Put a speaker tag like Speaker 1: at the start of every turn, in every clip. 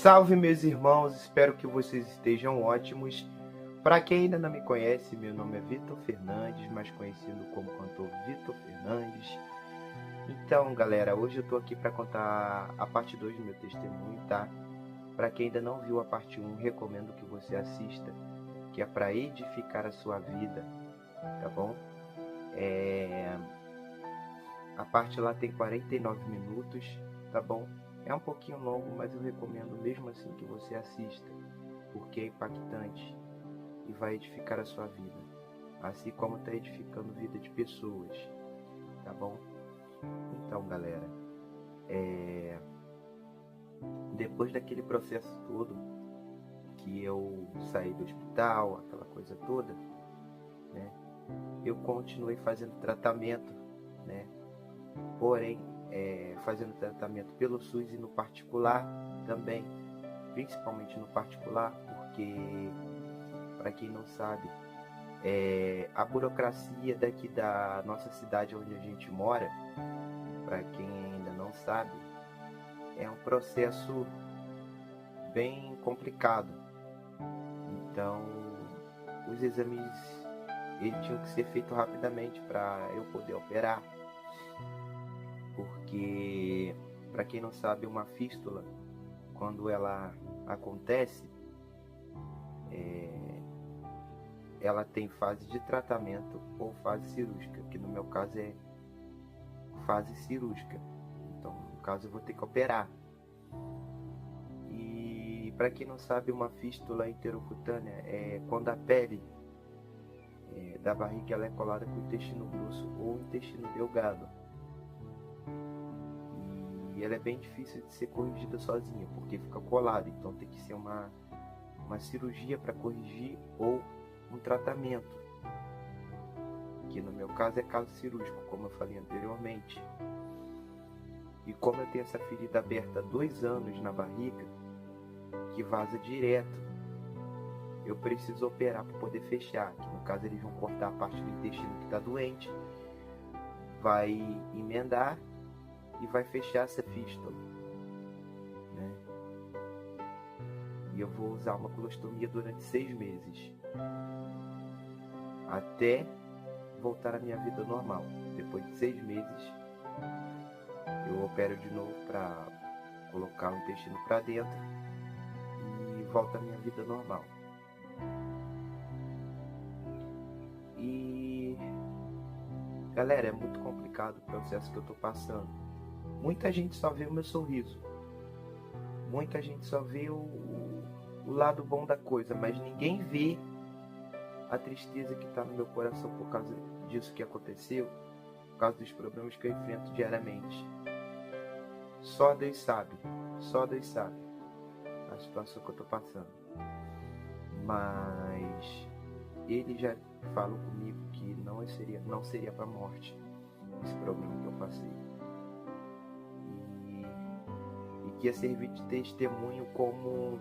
Speaker 1: Salve, meus irmãos, espero que vocês estejam ótimos. Para quem ainda não me conhece, meu nome é Vitor Fernandes, mais conhecido como cantor Vitor Fernandes. Então, galera, hoje eu tô aqui para contar a parte 2 do meu testemunho, tá? Para quem ainda não viu a parte 1, recomendo que você assista, que é para edificar a sua vida, tá bom? A parte lá tem 49 minutos, tá bom? É um pouquinho longo, mas eu recomendo mesmo assim que você assista, porque é impactante e vai edificar a sua vida, assim como está edificando a vida de pessoas, tá bom? Então, galera, depois daquele processo todo, que eu saí do hospital, aquela coisa toda, né? Eu continuei fazendo tratamento, né? Porém, fazendo tratamento pelo SUS e no particular também, principalmente no particular, porque, para quem não sabe, a burocracia daqui da nossa cidade onde a gente mora, para quem ainda não sabe, é um processo bem complicado. Então, os exames tinham que ser feitos rapidamente para eu poder operar. Porque, para quem não sabe, uma fístula, quando ela acontece, ela tem fase de tratamento ou fase cirúrgica, que no meu caso é fase cirúrgica. Então, no caso, eu vou ter que operar. E, para quem não sabe, uma fístula intercutânea é quando a pele da barriga ela é colada com o intestino grosso ou o intestino delgado. E ela é bem difícil de ser corrigida sozinha, porque fica colada. Então tem que ser uma cirurgia para corrigir ou um tratamento, que no meu caso é caso cirúrgico, como eu falei anteriormente. E como eu tenho essa ferida aberta há 2 anos na barriga, que vaza direto, eu preciso operar para poder fechar. Que no caso eles vão cortar a parte do intestino que está doente, vai emendar e vai fechar essa fístula, né? E eu vou usar uma colostomia durante 6 meses, até voltar à minha vida normal. Depois de 6 meses, eu opero de novo para colocar o intestino para dentro e volto à minha vida normal. E, galera, é muito complicado o processo que eu tô passando. Muita gente só vê o meu sorriso. Muita gente só vê o lado bom da coisa, mas ninguém vê a tristeza que está no meu coração por causa disso que aconteceu, por causa dos problemas que eu enfrento diariamente. Só Deus sabe a situação que eu estou passando. Mas ele já falou comigo que não seria para a morte esse problema que eu passei. E que ia servir de testemunho como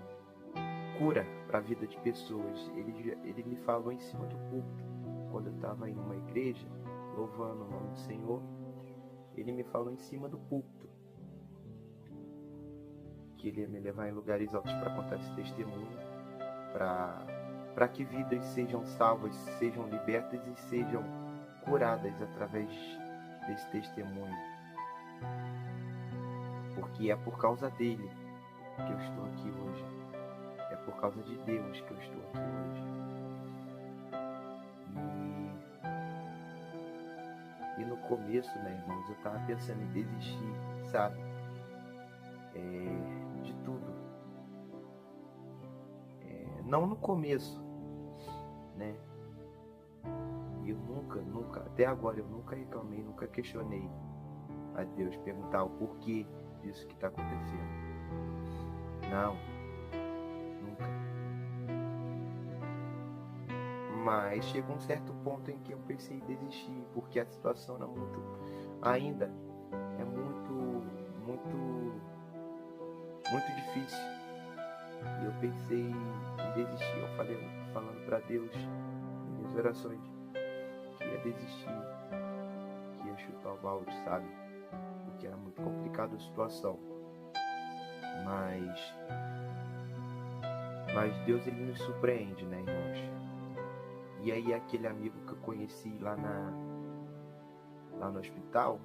Speaker 1: cura para a vida de pessoas. Ele me falou em cima do púlpito, quando eu estava em uma igreja, louvando o nome do Senhor. Ele me falou em cima do púlpito que ele ia me levar em lugares altos para contar esse testemunho, para que vidas sejam salvas, sejam libertas e sejam curadas através desse testemunho. Porque é por causa dele que eu estou aqui hoje. É por causa de Deus que eu estou aqui hoje. E no começo, né, irmãos, eu estava pensando em desistir, sabe? De tudo. Não no começo, né? Eu nunca, até agora, eu nunca reclamei, nunca questionei a Deus, perguntar o porquê disso que está acontecendo. Não, nunca. Mas chegou um certo ponto em que eu pensei em desistir, porque a situação ainda é muito difícil. E eu pensei em desistir. Eu falei, falando para Deus em minhas orações, que ia desistir, que ia chutar o balde, sabe? Porque era muito complicada a situação. Mas Mas Deus, ele nos surpreende, né, irmãos? E aí aquele amigo que eu conheci lá no hospital,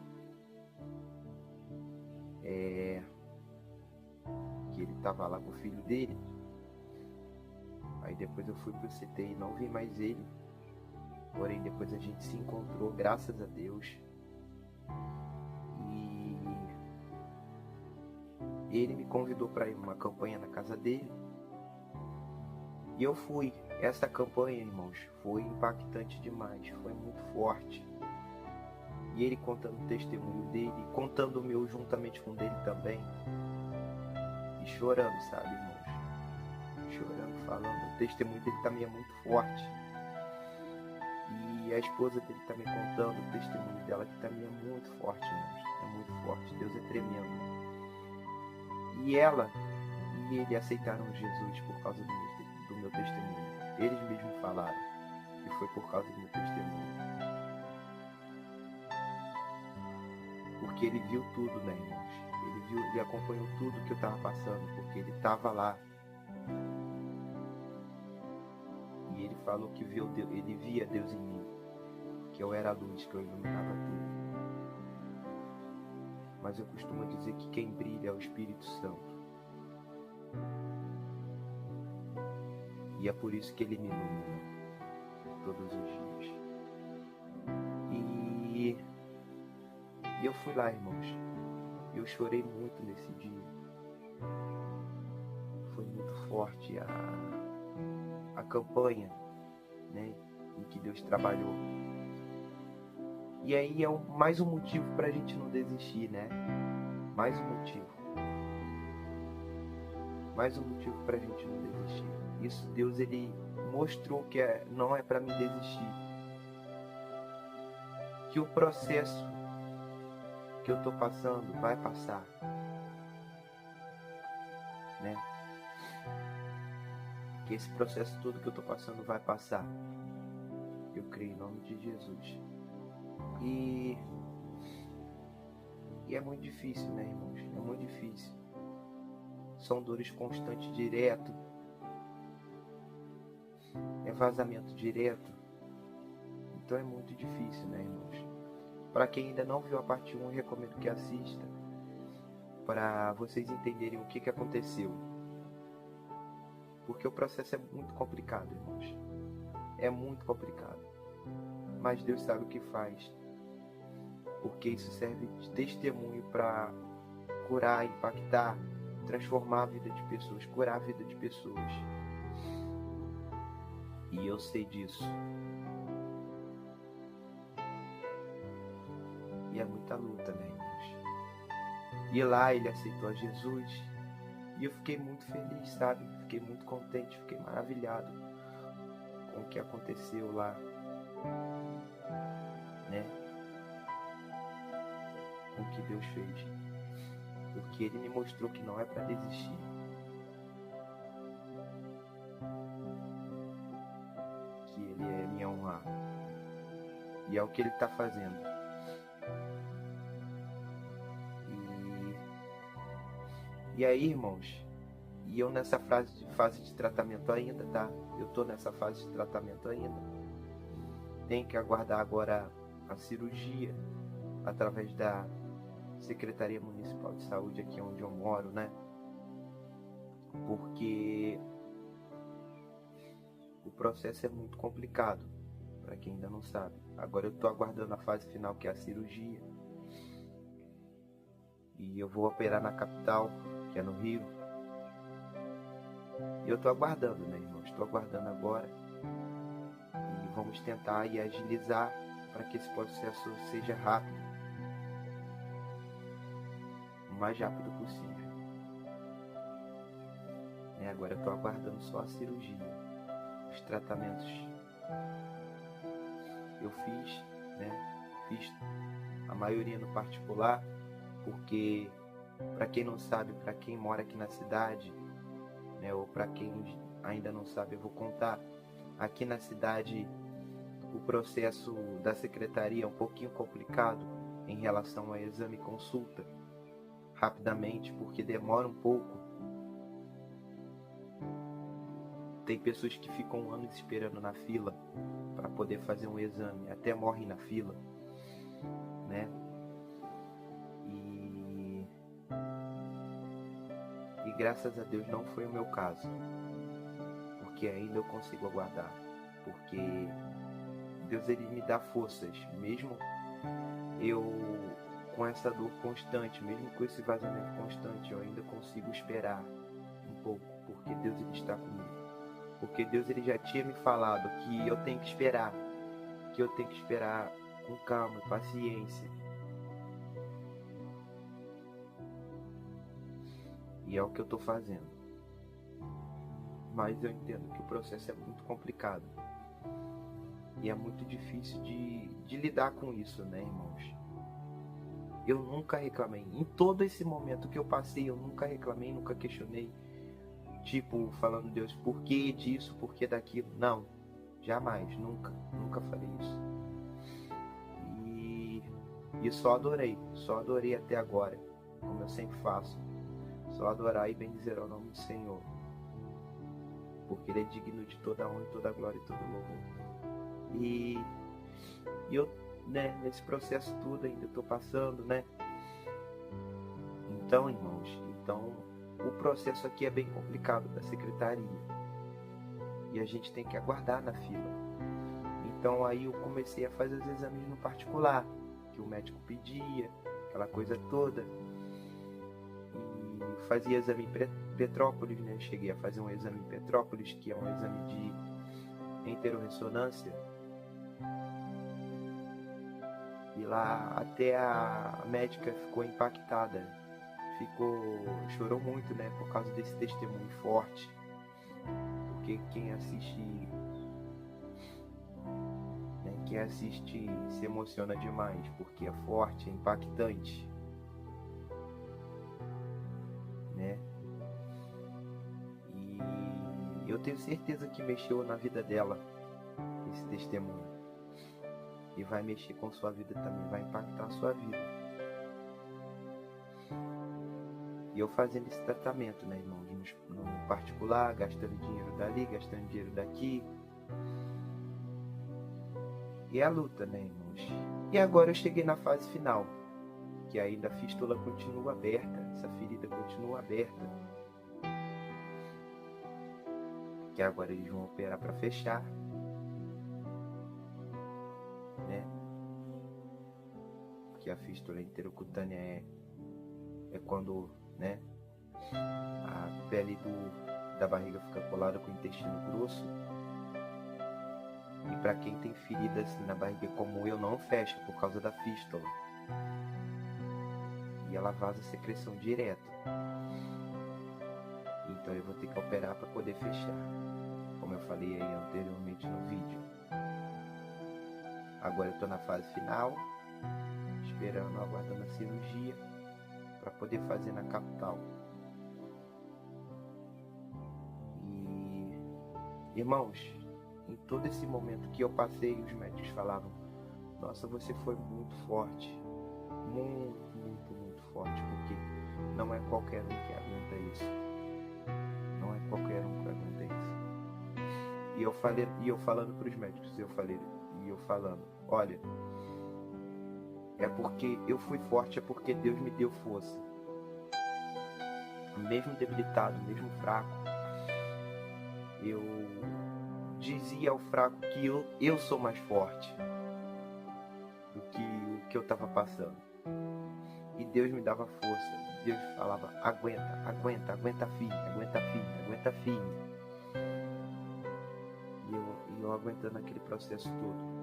Speaker 1: que ele tava lá com o filho dele. Aí depois eu fui pro CTI e não vi mais ele. Porém depois a gente se encontrou, graças a Deus. E ele me convidou para ir numa campanha na casa dele. E eu fui. Essa campanha, irmãos, foi impactante demais, foi muito forte. E ele contando o testemunho dele, contando o meu juntamente com o dele também. E chorando, sabe, irmãos? Chorando, falando. O testemunho dele também é muito forte. E a esposa dele também contando o testemunho dela, que também é muito forte, irmãos. É muito forte. Deus é tremendo. E ela e ele aceitaram Jesus por causa do meu testemunho. Eles mesmos falaram que foi por causa do meu testemunho. Porque ele viu tudo, né, irmãos? Ele acompanhou tudo que eu estava passando, porque ele estava lá. E ele falou que viu Deus, ele via Deus em mim, que eu era a luz, que eu iluminava tudo. Mas eu costumo dizer que quem brilha é o Espírito Santo. E é por isso que ele me ilumina todos os dias. E eu fui lá, irmãos. Eu chorei muito nesse dia. Foi muito forte a campanha, né, em que Deus trabalhou. E aí é mais um motivo para a gente não desistir, né? Mais um motivo. Mais um motivo para a gente não desistir. Isso Deus, ele mostrou que não é para mim desistir. Que o processo que eu estou passando vai passar, né? Que esse processo todo que eu estou passando vai passar. Eu creio em nome de Jesus. E é muito difícil, né, irmãos? É muito difícil. São dores constantes, direto. É vazamento direto. Então é muito difícil, né, irmãos? Para quem ainda não viu a parte 1, eu recomendo que assista, para vocês entenderem o que aconteceu. Porque o processo é muito complicado, irmãos. É muito complicado. Mas Deus sabe o que faz. Porque isso serve de testemunho para curar, impactar, transformar a vida de pessoas, curar a vida de pessoas. E eu sei disso. E é muita luta, né, irmãos? E lá ele aceitou a Jesus. E eu fiquei muito feliz, sabe? Fiquei muito contente, fiquei maravilhado com o que aconteceu lá, né? Com o que Deus fez. Porque ele me mostrou que não é para desistir. Que ele é me honrar. E é o que ele está fazendo. E aí, irmãos, e eu nessa fase de tratamento ainda, tá? Eu tô nessa fase de tratamento ainda. Tenho que aguardar agora a cirurgia através da Secretaria Municipal de Saúde aqui onde eu moro, né? Porque o processo é muito complicado, para quem ainda não sabe. Agora eu tô aguardando a fase final, que é a cirurgia. E eu vou operar na capital, que é no Rio. E eu tô aguardando, né, irmãos? Estou aguardando agora. E vamos tentar e agilizar para que esse processo seja rápido. O mais rápido possível. Agora eu tô aguardando só a cirurgia. Os tratamentos eu fiz, né? Fiz a maioria no particular, porque, para quem não sabe, para quem mora aqui na cidade, né, ou para quem ainda não sabe, eu vou contar. Aqui na cidade, o processo da secretaria é um pouquinho complicado em relação ao exame e consulta, rapidamente, porque demora um pouco. Tem pessoas que ficam anos esperando na fila para poder fazer um exame, até morrem na fila, né? E graças a Deus não foi o meu caso, porque ainda eu consigo aguardar, porque Deus ele me dá forças, mesmo eu com essa dor constante, mesmo com esse vazamento constante, eu ainda consigo esperar um pouco, porque Deus ele está comigo. Porque Deus ele já tinha me falado que eu tenho que esperar, com calma, paciência. E é o que eu estou fazendo. Mas eu entendo que o processo é muito complicado. E é muito difícil de lidar com isso, né, irmãos? Eu nunca reclamei. Em todo esse momento que eu passei, eu nunca reclamei, nunca questionei. Tipo, falando, Deus, por que disso, por que daquilo? Não, jamais, nunca falei isso. E só adorei até agora, como eu sempre faço. Só adorar e bendizer ao nome do Senhor. Porque Ele é digno de toda honra, toda glória e todo louvor. E eu, né, nesse processo tudo ainda estou passando, né? Então, irmãos, o processo aqui é bem complicado da secretaria. E a gente tem que aguardar na fila. Então aí eu comecei a fazer os exames no particular, que o médico pedia, aquela coisa toda. E fazia exame em Petrópolis, né? Cheguei a fazer um exame em Petrópolis, que é um exame de enterorressonância. E lá até a médica ficou impactada. Chorou muito, né, por causa desse testemunho forte, porque quem assiste se emociona demais, porque é forte, é impactante, né? E eu tenho certeza que mexeu na vida dela esse testemunho, e vai mexer com sua vida também, vai impactar a sua vida. E eu fazendo esse tratamento, né, irmãos, no particular, gastando dinheiro dali, gastando dinheiro daqui. E é a luta, né, irmãos? E agora eu cheguei na fase final, que ainda a fístula continua aberta, essa ferida continua aberta. Que agora eles vão operar para fechar, né? Porque a fístula intercutânea é quando, né, a pele da barriga fica colada com o intestino grosso. E para quem tem ferida assim na barriga como eu, não fecha por causa da fístula. E ela vaza secreção direto. Então eu vou ter que operar para poder fechar, como eu falei aí anteriormente no vídeo. Agora eu estou na fase final, esperando, aguardando a cirurgia para poder fazer na capital. E, irmãos, em todo esse momento que eu passei, os médicos falavam: nossa, você foi muito forte, muito forte, porque não é qualquer um que aguenta isso. Não é qualquer um que aguenta isso. E eu falando para os médicos, olha, é porque eu fui forte, é porque Deus me deu força. Mesmo debilitado, mesmo fraco, eu dizia ao fraco que eu sou mais forte do que o que eu estava passando. E Deus me dava força. Deus falava: aguenta firme. E eu aguentando aquele processo todo.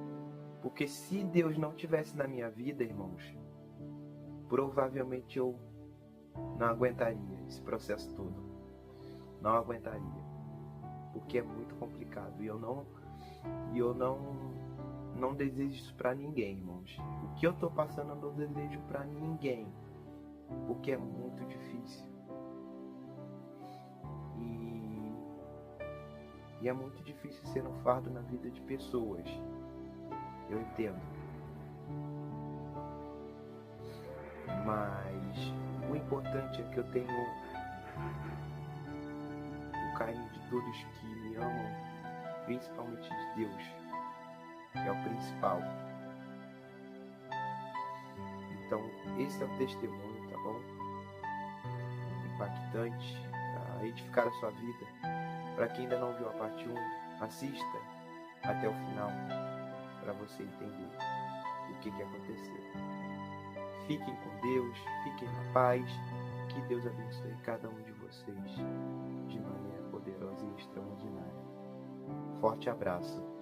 Speaker 1: Porque se Deus não tivesse na minha vida, irmãos, provavelmente eu não aguentaria esse processo todo. Não aguentaria. Porque é muito complicado. E eu não desejo isso pra ninguém, irmãos. O que eu tô passando eu não desejo pra ninguém. Porque é muito difícil. E é muito difícil ser um fardo na vida de pessoas. Eu entendo. Mas o importante é que eu tenho carinho de todos que me amam, principalmente de Deus, que é o principal. Então, esse é o testemunho, tá bom? Impactante, para edificar a sua vida. Para quem ainda não viu a parte 1, assista até o final, para você entender o que aconteceu. Fiquem com Deus, fiquem na paz, que Deus abençoe cada um de vocês de maneira poderosa e extraordinária. Forte abraço.